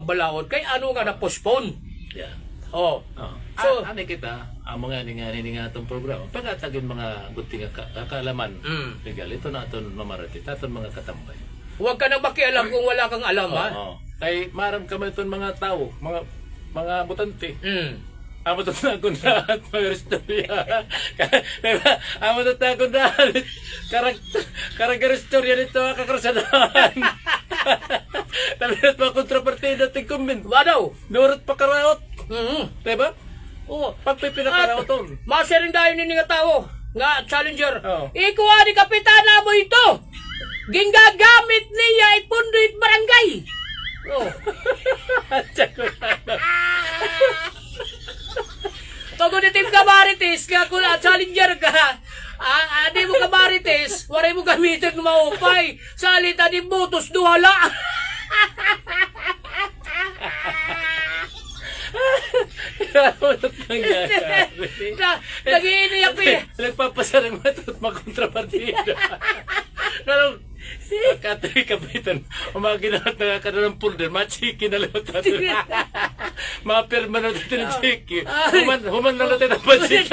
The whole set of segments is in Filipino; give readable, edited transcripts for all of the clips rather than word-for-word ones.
balaod kay ano nga na postpone. Yeah. Oh. So, ano kita, amo nga ni nga itong programa, pagkatagin mga guting kalaman, legal, ito na ito mamarati, ito mga katambay. Huwag ka nang makialam kung wala kang alam, ha? Kay maram kami itong mga tao, mga butante. Amo to na kundahan, mga istorya. Diba? Amo to na kundahan, karag istorya nito, kakarasadahan. Tabilat mga kontrapartida ting comment. Wadaw? Nurot pa karaot. Diba? Oo. Pagpipinakaraot to. Masarin dahil nini nga tao, nga challenger. Oo. Ikuha ni kapitana mo ito. Ginggagamit niya ipunduit barangay. Oh. Togo ni Team Kamarites, nga kung challenger ka, di mo Kamarites, waray mo gamitin ng maupay, salita ni Butos duhala. Nag-iiniyak pa. Nagpapasarang matot makontrapartida. Kalong katri kapitan, umaginahat na ka na ng pulder, machiki na lang natin. Mapirma na natin ng chiki. Human na natin ang budget.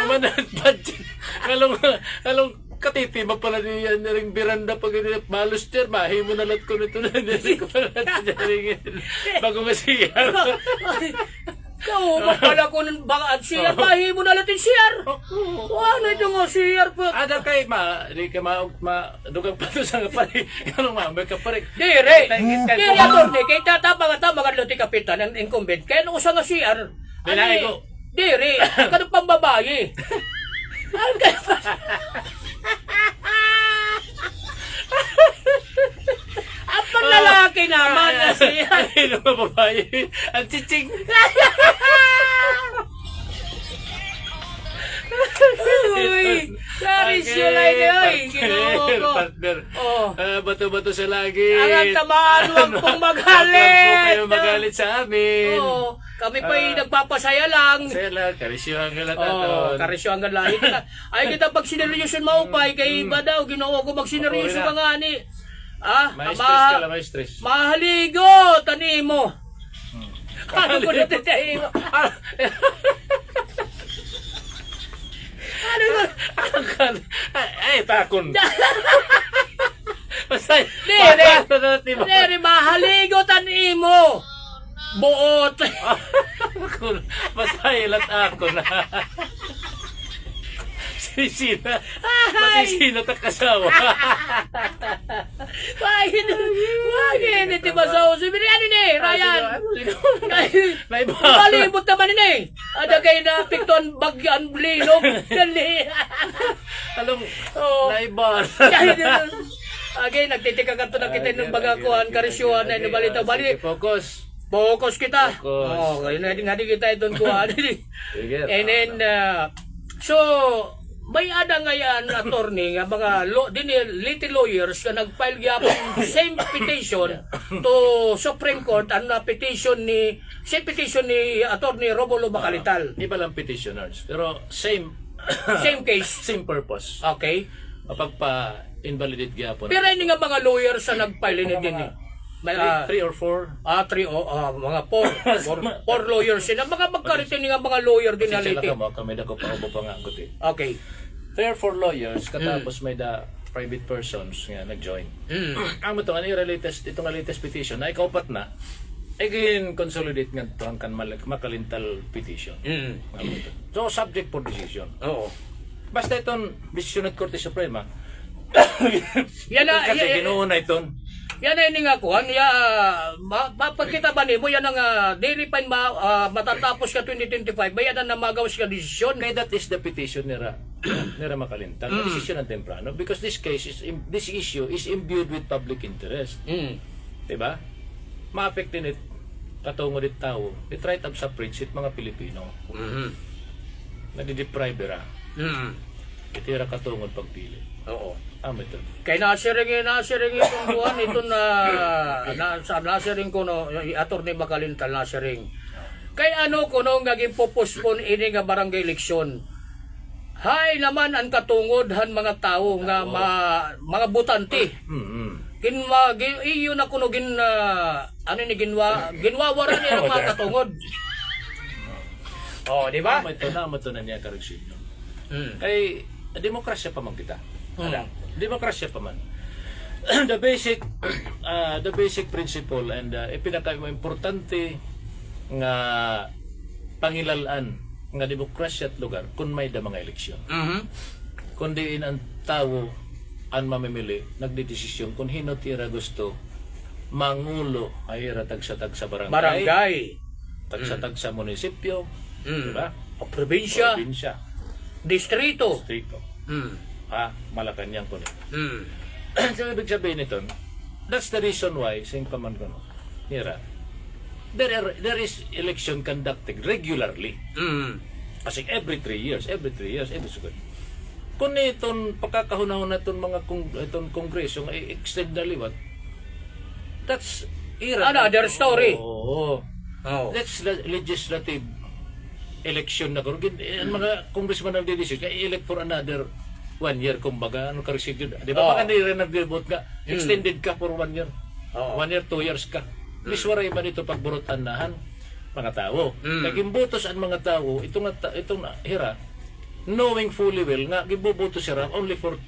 Human na ang budget. Kalong katiti, mapala niya na rin biranda pag malos tiyan, mahimo na lahat ko nito na hindi ko na natin bago masiyar. Kau, mapala ko ng baka siyar, mahimo na natin siyar. Ano ito nga siyar pa? Ada kay di ka dugang pa to sa pari. Ano may kaparik. Dire attorney, kay tatabang luti kapitan ng incumbent. Kaya nung sa nga siyar, Dinaay ko. Dire, kanong pambabayi. Ano kaya pa? Ang panlalaki naman na siya. Ano mga babae? Ang chiching. Uy, karisyo lang yun. Ginoo ko. Partner. Bato-bato sa lagi. Ang tamaan, huwag pong magalit. Huwag po kayo magalit sa amin. Oo. Kami pa nagpapasaya lang. Saya lang, karisyuhan ka lang Karisyo hanggang lahi ka. Ay kita pag sineryoso maupay, kay iba daw, ginoo ko magsineryoso ka nga ni. May stress ka lang, may stress. Mahaligo, tanimo. Ano ko na tanimo? Ano ko? Ay, takon. Masay. Nere, mahaligo, tanimo. Buot. Masay lang ako na. Sisina. Masisina ta kasawa. Wag ini tiba sa uso. Ano ni, Ryan? Malibot naman ni. Ada kayo na pikton bagyan blinog. Dali. Alam, naibar. Again, nagtitika ka ito na kita ng bagakuhan, karisyuhan na balita. Bali, Focus kita. Okay, nga di kita itong kuhan. And then, so, may ada nga yan, attorney, nga mga little lawyers na nag-file yapon same petition to Supreme Court ang petition ni attorney Romulo Bacalital. Di ba lang petitioners, pero same case. Same purpose. Okay. Mapagpa-invalidate gyapon. Pero hindi nga mga lawyers na nag-file ni din eh. 3 or 4? 3 mga 4 lawyers sila. Magkaritin nga mga lawyer din na liti. Kami na ko pa nga ako. Okay. 3 or 4 lawyers, katapos may private persons nga nag-join. Amo to, itong latest petition, na ikaupat na, again, consolidate nga ito ang makalintal petition. So, subject for decision. Oo. Basta itong decision at Korte Suprema, kasi ginuuna iton. Yan ay nga ko, pagkita ba nimo yan ang di-refine matatapos ka 2025, bayan na magawas ka desisyon. Kaya that is the petition nira makalintal. Decision ng temprano because this issue is imbued with public interest. Diba? Ma-affectin it katungo dit tao. It right up sa bridge it mga Pilipino. Nadideprive ra. Itira katungod pagpili. Oo. Ito. Kay nasiring itong buwan, ito nasiring ko no, attorney Bacalital nasiring. Kay ano ko no, naging popospon ini nga barangay eleksyon. Hay naman ang katungod han mga tao nga mga butante. iyo na kuno ano ni ginwawara niya ang mga katungod. Oh, di ba? Ito na niya karusin. Kay demokrasya pa man kita. Demokrasya pa man. The basic principle and pinaka-importante nga pangilalaan nga demokrasya at lugar kung may da mga eleksyon. Kundi ang tao ang mamimili, nagdidesisyon kung hino tira gusto mangulo ay tag-sa barangay, tag sa munisipyo, diba? O probinsya, distrito. Malacanang ko So, ibig sabihin nito, that's the reason why, sayang pa man ko, Hira, there is election conducted regularly. Kasi every 3 years, every sugot. Kung itong pagkakahunahon na itong mga kongreso nga i-extend na liwat, that's another story. That's legislative election na kung ang mga congressman ang didesisyon, i-elect for another 1 year, kumbaga, ano ka receive yun. Di ba, baka hindi rin nag-vote ka, extended ka for 1 year. 1 year, 2 years ka. Miswaray ba dito pagburutan nahan mga tao? Nagimbutos ang mga tao, itong Hira, knowing fully well nga giboboto siya only for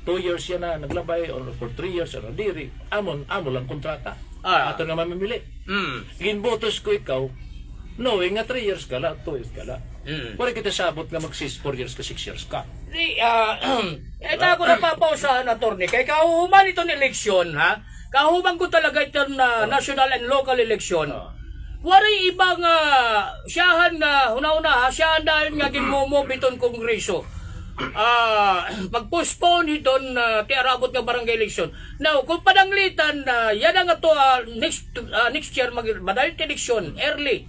2 years yan na naglabay, or for 3 years, or diri, amo lang kontrata. Ato na mamimili. Ginbotos ko ikaw, knowing nga 3 years ka la, 2 years ka la. Pwede kita sabot nga mag-4 years ka, 6 years ka. Ito ako napapausahan, attorney. Kaya kahuman itong eleksyon, ha? Kahuman ko talaga itong national and local election. Waray ibang siyahan nga, una-una, siyahan dahil nga ginmumove itong kongreso. Mag-postpone itong tiarabot nga barangay election. Now, kung padanglitan, yan ang ito, next year, madali election, early.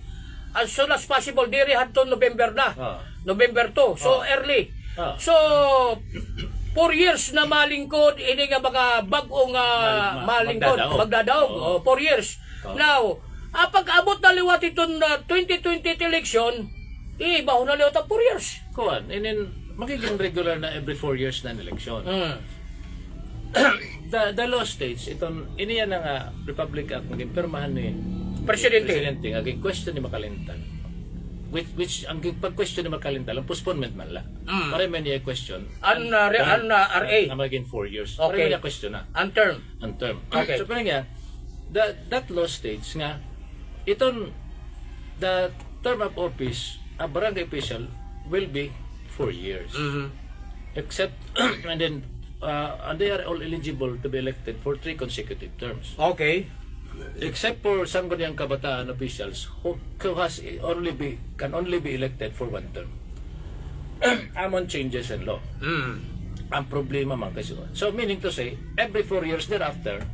As soon as possible, diri hadto November na. November 2. So, early. So, 4 years na malingkod, ini nga mga bagong malingkod, magdadaog. 4 years. Now, pag-abot na liwat itong 2020 election, baho na liwat ang 4 years. Kuan, and then, magiging regular na every 4 years na election. The law states, iniyan na nga Republic Act, maging permahan ni Presidente, ang question ni Makalintal. Which ang pag-question ni Makalintal, ang postponement man lang. Para may niya question. RA. Na maging 4 years. Okay. Para may niya question na. Term. Okay. So, parang nga, that law states nga, the term of office, a barangay official will be 4 years. Except, and then, and they are all eligible to be elected for 3 consecutive terms. Okay. Except for sangguniang kabataan officials who can only be elected for 1 term. Among changes in law. Ang problema man kasi. So meaning to say, every 4 years thereafter,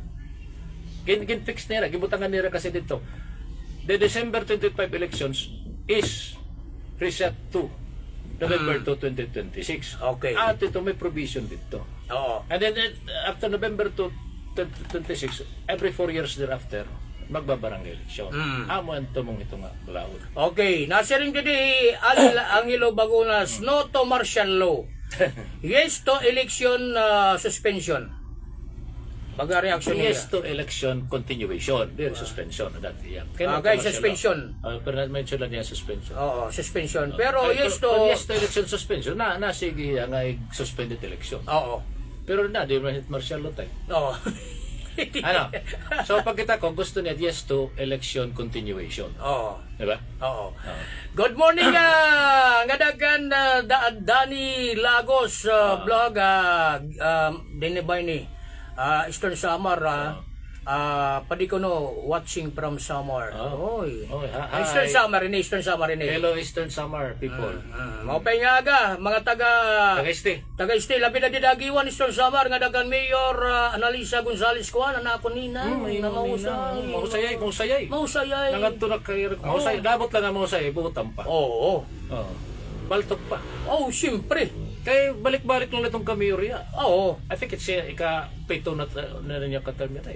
gin-fix nila, gibutangan nila kasi dito. The December 25 elections is reset to November 2, 2026. Okay. At ito may provision dito. And then after November 2, 2026, every 4 years thereafter, magbabarangay eleksyon. Amo ang tumong ito nga balaod. Okay, nasa rin gini ang ilo bagunas, no to martial law. Yes to election suspension. Pag-reaction niya. Yes to election continuation. There suspension. Okay, suspension. Pero na-mention lang niya suspension. Oo, suspension. Pero yes to election suspension, sige nga suspended election. Oo. Pero di man hit martial law tayo. Oo. Ano? So pag kita ko, gusto niya yes to election continuation. Oo. Diba? Oo. Good morning nga dagan Danny Lagos vlog dinibay ni Eastern Samar padi ko no watching from Samar. Oy. Eastern Samar ini. Hello Eastern Samar people. Maupay nga aga mga taga-este labi na didagiwan Eastern Samar nga dagan Mayor Analisa Gonzales kuan na ako nina na mausayay. Nangadto na kayo. Mausay dabot lang ang mausay butan pa. Oo. Baltok pa. Siyempre. Kay balik-balik lang itong kami, Uriah. I think it's ika-pito na niya katermina